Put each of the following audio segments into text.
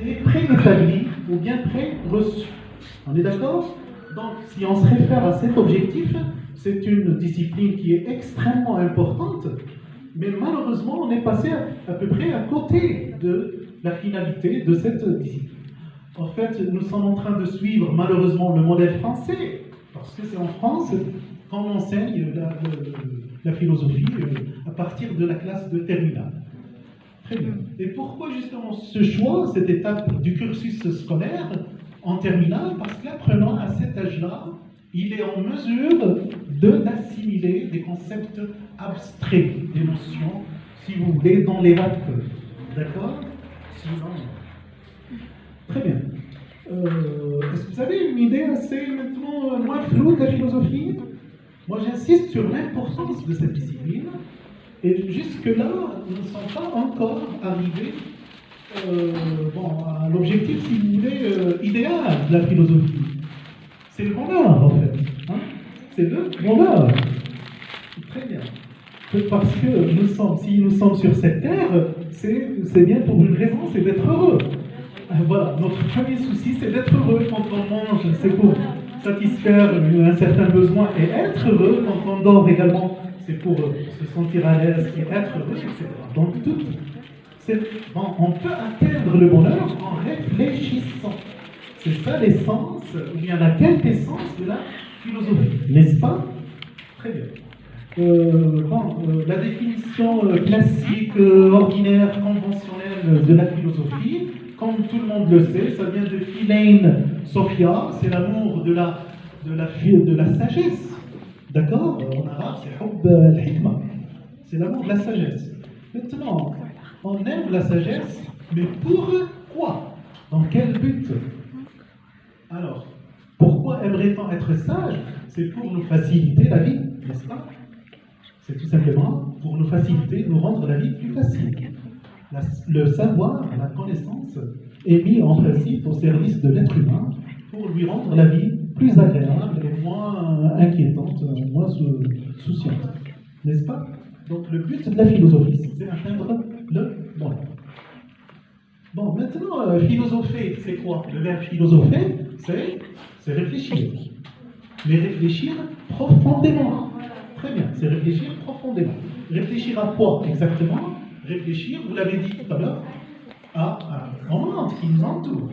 est préétabli ou bien pré-reçu. On est d'accord? Donc, si on se réfère à cet objectif, c'est une discipline qui est extrêmement importante, mais malheureusement, on est passé à peu près à côté de la finalité de cette discipline. En fait, nous sommes en train de suivre malheureusement le modèle français, parce que c'est en France qu'on enseigne la philosophie à partir de la classe de terminale. Très bien. Et pourquoi justement ce choix, cette étape du cursus scolaire en terminale? Parce que l'apprenant à cet âge-là, il est en mesure d'assimiler des concepts abstraits, des notions, si vous voulez, dans les maths. D'accord? Sinon. Très bien. Est-ce que vous avez une idée assez maintenant moins floue de la philosophie? Moi, j'insiste sur l'importance de cette discipline. Et jusque-là, nous ne sommes pas encore arrivés à l'objectif, si vous voulez, idéal de la philosophie. C'est le bonheur, en fait. Hein? C'est le bonheur. Très bien. Parce que si nous sommes sur cette terre, c'est bien pour une raison, c'est d'être heureux. Voilà, notre premier souci, c'est d'être heureux quand on mange, c'est pour satisfaire un certain besoin, et être heureux quand on dort également, c'est pour se sentir à l'aise et être heureux, etc. Donc, on peut atteindre le bonheur en réfléchissant. C'est ça l'essence, ou bien la quintessence de la philosophie, n'est-ce pas? Très bien. La définition classique, ordinaire, conventionnelle de la philosophie, comme tout le monde le sait, ça vient de Philein Sophia, c'est l'amour de la sagesse. D'accord? En arabe, c'est Hubb al-Hikma. C'est l'amour de la sagesse. Maintenant, on aime la sagesse, mais pourquoi? Dans quel but? Alors, pourquoi aimerait-on être sage? C'est pour nous faciliter la vie, n'est-ce pas? C'est tout simplement pour nous faciliter, nous rendre la vie plus facile. Le savoir, la connaissance, est mis en principe au service de l'être humain pour lui rendre la vie plus agréable et moins inquiétante, moins souciante. N'est-ce pas? Donc le but de la philosophie, c'est d'atteindre le bonheur. Bon, maintenant, philosopher, c'est quoi? Le verbe philosopher, c'est réfléchir. Mais réfléchir profondément. Très bien, c'est réfléchir profondément. Réfléchir à quoi exactement? Réfléchir, vous l'avez dit tout à l'heure, au monde qui nous entoure.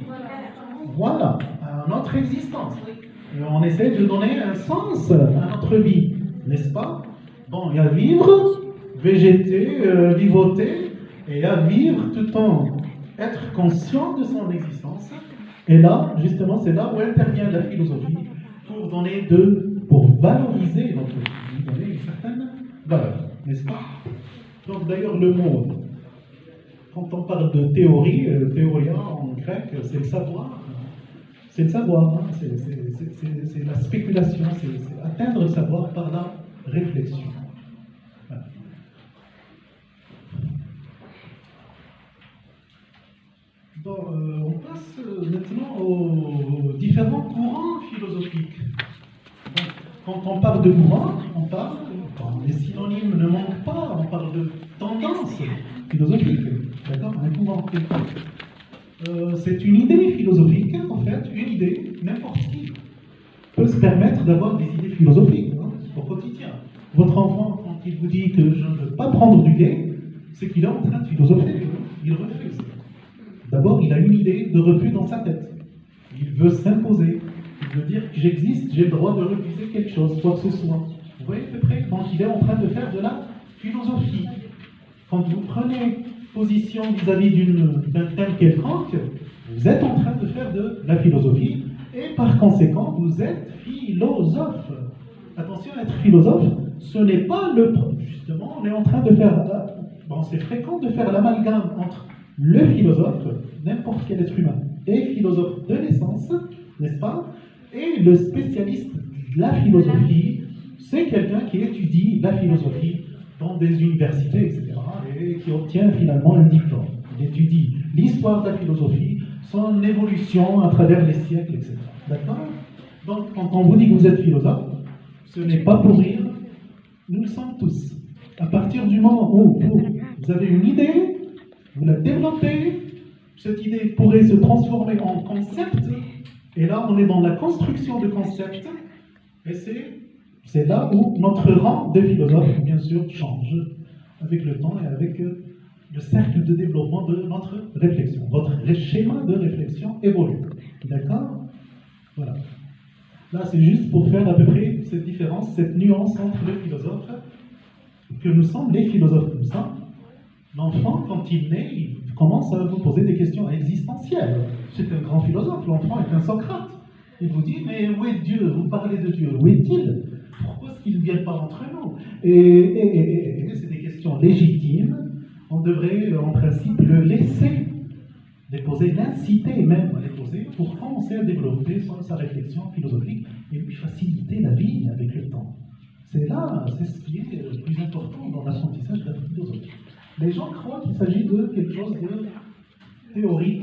Voilà, à notre existence. Et on essaie de donner un sens à notre vie, n'est-ce pas? Bon, il y a vivre, végéter, vivoter, et il y a vivre tout en être conscient de son existence. Et là, justement, c'est là où intervient la philosophie pour valoriser notre vie, donner une certaine valeur, n'est-ce pas? Donc d'ailleurs, le mot, quand on parle de théorie, théoria en grec, c'est le savoir. C'est le savoir, hein, c'est la spéculation, c'est atteindre le savoir par la réflexion. Voilà. Bon, on passe maintenant aux différents courants philosophiques. Donc, quand on parle de courant, les synonymes ne manquent pas, on parle de tendance philosophique, d'accord? Un courant quelconque. C'est une idée philosophique, en fait, une idée, n'importe qui peut se permettre d'avoir des idées philosophiques au quotidien. Votre enfant, quand il vous dit que je ne veux pas prendre du lait, c'est qu'il est en train de philosopher, il refuse. D'abord, il a une idée de refus dans sa tête. Il veut s'imposer. Il veut dire que j'existe, j'ai le droit de refuser quelque chose, quoi que ce soit. Vous voyez à peu près quand il est en train de faire de la philosophie. Quand vous prenez position vis-à-vis d'un thème quelconque, vous êtes en train de faire de la philosophie et par conséquent, vous êtes philosophe. Attention, être philosophe, ce n'est pas justement, on est en train de faire. Bon, c'est fréquent de faire l'amalgame entre le philosophe, n'importe quel être humain, et philosophe de naissance, n'est-ce pas? Et le spécialiste de la philosophie, c'est quelqu'un qui étudie la philosophie dans des universités, etc., et qui obtient finalement un diplôme. Il étudie l'histoire de la philosophie, son évolution à travers les siècles, etc. D'accord? Donc, quand on vous dit que vous êtes philosophe, ce n'est pas pour rire, nous le sommes tous. À partir du moment où vous avez une idée, vous la développez, cette idée pourrait se transformer en concept, et là on est dans la construction de concepts, et c'est là où notre rang de philosophe, bien sûr, change avec le temps et avec le cercle de développement de notre réflexion. Votre schéma de réflexion évolue. D'accord? Voilà. Là, c'est juste pour faire à peu près cette différence, cette nuance entre les philosophes que nous sommes, les philosophes que nous sommes. L'enfant, quand il naît, il commence à vous poser des questions existentielles. C'est un grand philosophe, l'enfant est un Socrate. Il vous dit, mais où est Dieu? Vous parlez de Dieu, où est-il? Pourquoi est-ce qu'il ne vient pas entre nous? Et c'est des questions légitimes. On devrait, en principe, le laisser les poser, l'inciter même à les poser pour commencer à développer sa réflexion philosophique et lui faciliter la vie avec le temps. C'est ce qui est le plus important dans l'apprentissage de la philosophie. Les gens croient qu'il s'agit de quelque chose de théorique,